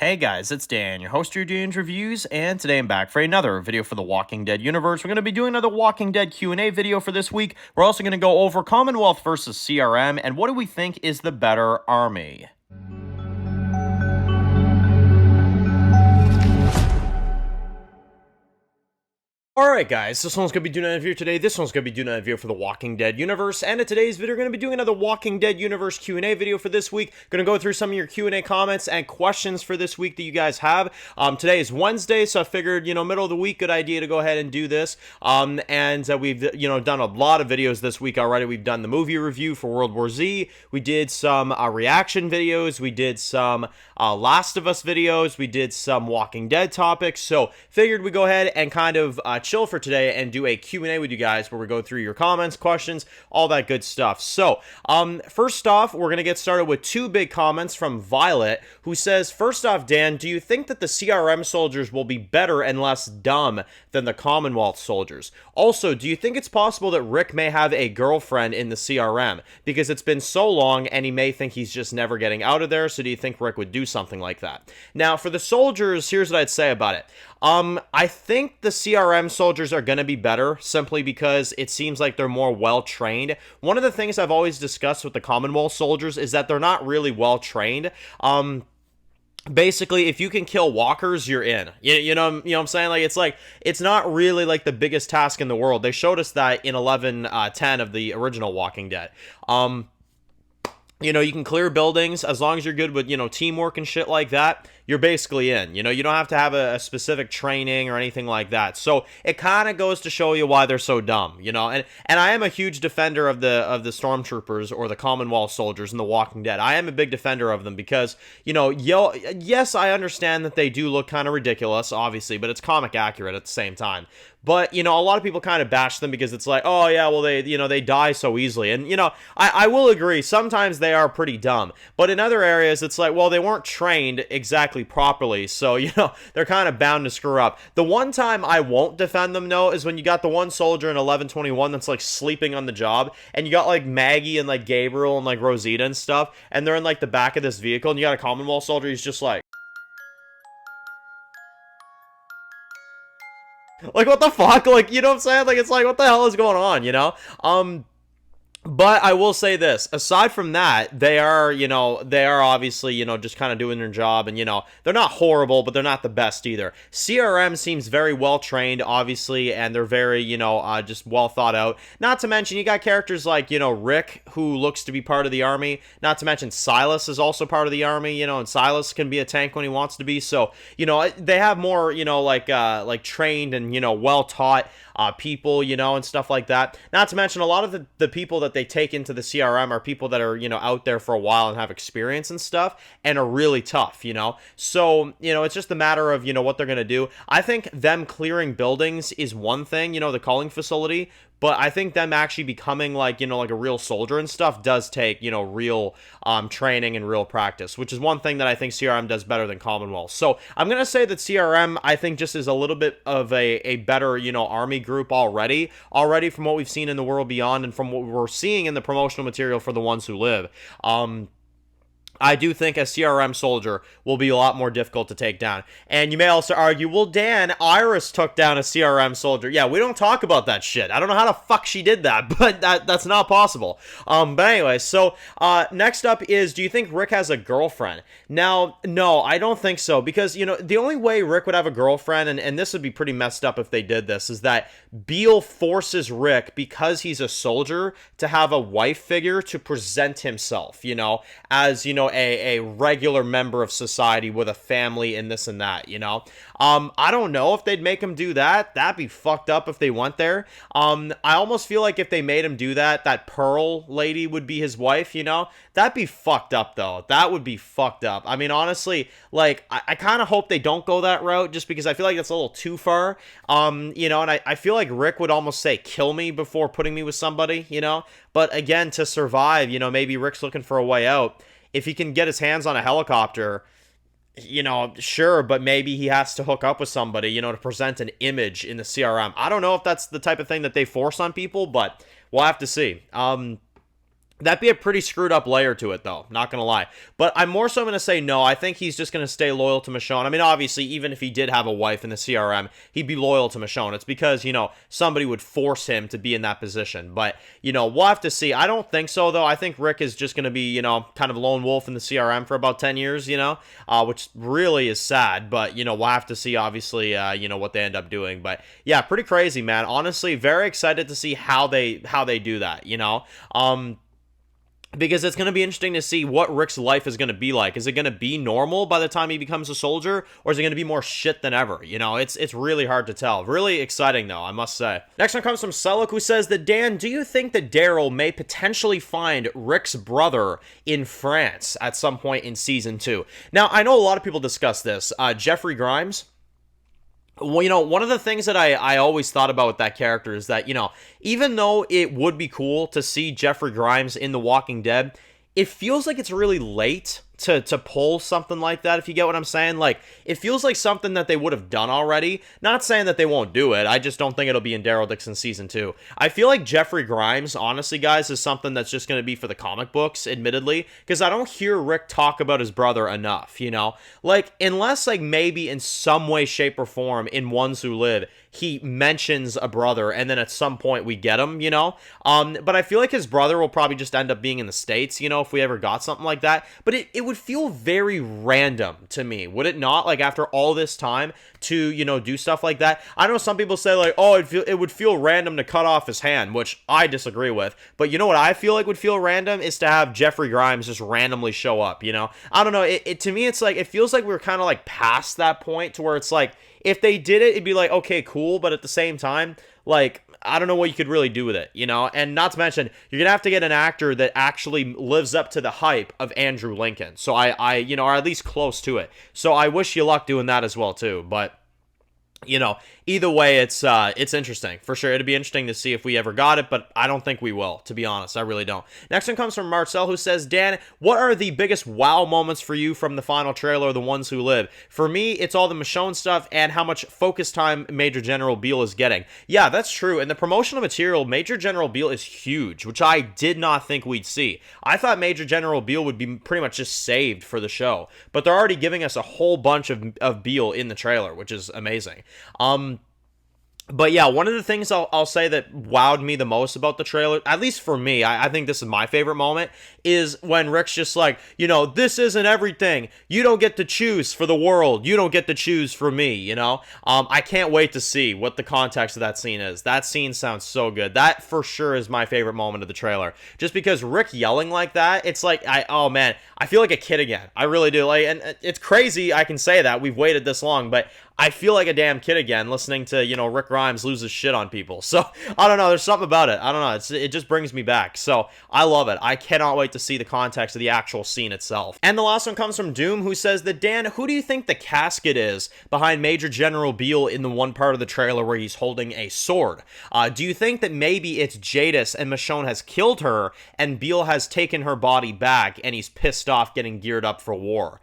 Hey guys, it's Dan, your host of your Dan's Reviews, and today I'm back for another video for the Walking Dead universe. We're going to be doing another Walking Dead Q&A video for this week. We're also going to go over Commonwealth versus CRM, and what do we think is the better army? Alright guys, this one's going to be doing a review today. This one's going to be doing a review for the Walking Dead universe. And in today's video, we're going to be doing another Walking Dead universe Q&A video for this week. Going to go through some of your Q&A comments and questions for this week that you guys have. Today is Wednesday, so I figured, middle of the week, good idea to go ahead and do this. We've, done a lot of videos this week already. We've done the movie review for World War Z. We did some reaction videos. We did some Last of Us videos. We did some Walking Dead topics. So figured we go ahead and kind of chill for today and do a Q&A with you guys where we go through your comments, questions, all that good stuff. So, first off, we're going to get started with two big comments from Violet, who says, first off, Dan, do you think that the CRM soldiers will be better and less dumb than the Commonwealth soldiers? Also, do you think it's possible that Rick may have a girlfriend in the CRM? Because it's been so long and he may think he's just never getting out of there, so do you think Rick would do something like that? Now, for the soldiers, here's what I'd say about it. I think the CRM soldiers are going to be better simply because it seems like they're more well-trained. One of the things I've always discussed with the Commonwealth soldiers is that they're not really well-trained. Basically, if you can kill walkers, you're in. You know what I'm saying? It's not really like the biggest task in the world. They showed us that in 11:10 of the original Walking Dead. You can clear buildings as long as you're good with, teamwork and shit like that. You're basically in. You don't have to have a specific training or anything like that. So it kind of goes to show you why they're so dumb, And I am a huge defender of the stormtroopers or the Commonwealth soldiers in The Walking Dead. I am a big defender of them because, yes, I understand that they do look kind of ridiculous, obviously, but it's comic accurate at the same time. But, a lot of people kind of bash them because it's like, oh, yeah, well, they die so easily. And, I will agree, sometimes they are pretty dumb. But in other areas, it's like, well, they weren't trained exactly properly. So, they're kind of bound to screw up. The one time I won't defend them, though, is when you got the one soldier in 11:21 that's, sleeping on the job. And you got, Maggie and, Gabriel and, Rosita and stuff. And they're in, the back of this vehicle. And you got a Commonwealth soldier. He's just like, what the fuck? You know what I'm saying? It's what the hell is going on, But I will say this, aside from that, they are obviously, just kind of doing their job and, they're not horrible, but they're not the best either. CRM seems very well trained, obviously, and they're very, just well thought out. Not to mention, you got characters like, Rick, who looks to be part of the army. Not to mention Silas is also part of the army, and Silas can be a tank when he wants to be. So, they have more, trained and, well taught people, and stuff like that. Not to mention a lot of the people that they take into the CRM are people that are, out there for a while and have experience and stuff and are really tough, So, it's just a matter of, what they're going to do. I think them clearing buildings is one thing, the culling facility, but I think them actually becoming a real soldier and stuff does take, real training and real practice, which is one thing that I think CRM does better than Commonwealth. So I'm going to say that CRM, I think, just is a little bit of a better, army group already from what we've seen in The World Beyond and from what we're seeing in the promotional material for The Ones Who Live. I do think a CRM soldier will be a lot more difficult to take down. And you may also argue, well, Dan, Iris took down a CRM soldier. Yeah, we don't talk about that shit. I don't know how the fuck she did that, but that's not possible. But anyway, so next up is, do you think Rick has a girlfriend? Now, no, I don't think so, because, the only way Rick would have a girlfriend, and this would be pretty messed up if they did this, is that Beale forces Rick, because he's a soldier, to have a wife figure to present himself, as, a regular member of society with a family and this and that, I don't know if they'd make him do that. That'd be fucked up if they went there. I almost feel like if they made him do that, that Pearl lady would be his wife, That'd be fucked up, though. That would be fucked up. I mean, honestly, I kind of hope they don't go that route, just because I feel like that's a little too far, and I feel like Rick would almost say, kill me before putting me with somebody, But again, to survive, maybe Rick's looking for a way out. If he can get his hands on a helicopter, sure, but maybe he has to hook up with somebody, to present an image in the CRM. I don't know if that's the type of thing that they force on people, but we'll have to see. That'd be a pretty screwed up layer to it, though. Not gonna lie. But I'm more so gonna say no. I think he's just gonna stay loyal to Michonne. I mean, obviously, even if he did have a wife in the CRM, he'd be loyal to Michonne. It's because, somebody would force him to be in that position. But, we'll have to see. I don't think so, though. I think Rick is just gonna be, kind of lone wolf in the CRM for about 10 years, which really is sad. But, we'll have to see, obviously, what they end up doing. But, yeah, pretty crazy, man. Honestly, very excited to see how they do that, because it's going to be interesting to see what Rick's life is going to be like. Is it going to be normal by the time he becomes a soldier, or is it going to be more shit than ever? It's really hard to tell. Really exciting, though, I must say. Next one comes from Selleck, who says that, Dan, do you think that Daryl may potentially find Rick's brother in France at some point in Season 2? Now, I know a lot of people discuss this. Jeffrey Grimes. Well, one of the things that I always thought about with that character is that, even though it would be cool to see Jeffrey Grimes in The Walking Dead, it feels like it's really late to pull something like that, if you get what I'm saying. Like, it feels like something that they would have done already. Not saying that they won't do it. I just don't think it'll be in Daryl Dixon Season 2. I feel like Jeffrey Grimes, honestly, guys, is something that's just going to be for the comic books, admittedly, because I don't hear Rick talk about his brother enough, Like, unless, like, maybe in some way, shape, or form in Ones Who Live, he mentions a brother, and then at some point we get him, But I feel like his brother will probably just end up being in the States, if we ever got something like that. But it would feel very random to me, would it not? Like, after all this time to, do stuff like that. I know some people say, like, oh, it would feel random to cut off his hand, which I disagree with. But you know what I feel like would feel random is to have Jeffrey Grimes just randomly show up, I don't know. To me, it's like, it feels like we're kind of like past that point to where it's like, if they did it, it'd be like, okay, cool. But at the same time, like, I don't know what you could really do with it, And not to mention, you're going to have to get an actor that actually lives up to the hype of Andrew Lincoln. So or at least close to it. So I wish you luck doing that as well, too. But, either way, it's interesting. For sure, it'd be interesting to see if we ever got it, but I don't think we will, to be honest. I really don't. Next one comes from Marcel, who says, Dan, what are the biggest wow moments for you from the final trailer, The Ones Who Live? For me, it's all the Michonne stuff and how much focus time Major General Beale is getting. Yeah, that's true. In the promotional material, Major General Beale is huge, which I did not think we'd see. I thought Major General Beale would be pretty much just saved for the show, but they're already giving us a whole bunch of Beale in the trailer, which is amazing. But yeah, one of the things I'll say that wowed me the most about the trailer, at least for me, I think this is my favorite moment, is when Rick's just like, this isn't everything. You don't get to choose for the world. You don't get to choose for me, I can't wait to see what the context of that scene is. That scene sounds so good. That for sure is my favorite moment of the trailer. Just because Rick yelling like that, it's like, oh man, I feel like a kid again. I really do. Like, and it's crazy I can say that. We've waited this long, but I feel like a damn kid again listening to, Rick Grimes lose his shit on people. So, I don't know. There's something about it. I don't know. It just brings me back. So, I love it. I cannot wait to see the context of the actual scene itself. And the last one comes from Doom, who says that, Dan, who do you think the casket is behind Major General Beale in the one part of the trailer where he's holding a sword? Do you think that maybe it's Jadis and Michonne has killed her and Beale has taken her body back and he's pissed off getting geared up for war?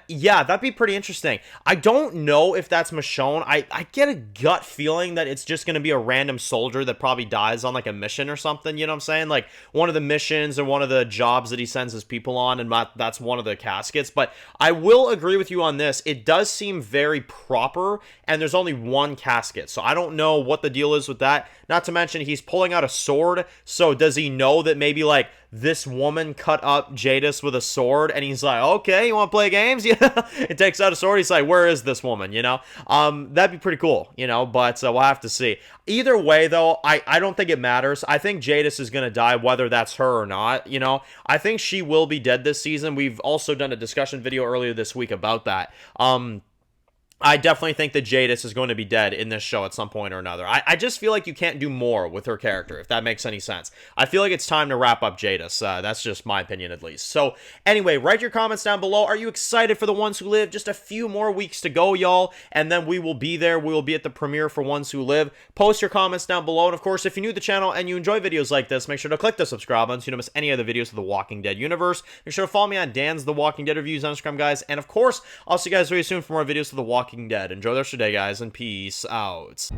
Yeah, that'd be pretty interesting. I don't know if that's Michonne. I get a gut feeling that it's just going to be a random soldier that probably dies on like a mission or something, you know what I'm saying? Like one of the missions or one of the jobs that he sends his people on, and that's one of the caskets. But I will agree with you on this. It does seem very proper, and there's only one casket. So I don't know what the deal is with that. Not to mention, he's pulling out a sword. So does he know that maybe like this woman cut up Jadis with a sword, and he's like, okay, you want to play games? Yeah. It takes out a sword. He's like, where is this woman? That'd be pretty cool, but we'll have to see. Either way, though, I don't think it matters. I think Jadis is going to die, whether that's her or not. I think she will be dead this season. We've also done a discussion video earlier this week about that. I definitely think that Jadis is going to be dead in this show at some point or another. I just feel like you can't do more with her character, if that makes any sense. I feel like it's time to wrap up Jadis. That's just my opinion, at least. So, anyway, write your comments down below. Are you excited for The Ones Who Live? Just a few more weeks to go, y'all, and then we will be there. We will be at the premiere for Ones Who Live. Post your comments down below, and of course, if you're new to the channel and you enjoy videos like this, make sure to click the subscribe button so you don't miss any other videos of The Walking Dead universe. Make sure to follow me on Dan's The Walking Dead Reviews on Instagram, guys, and of course, I'll see you guys very soon for more videos of The Walking Dead. Enjoy the rest of your day, guys, and peace out.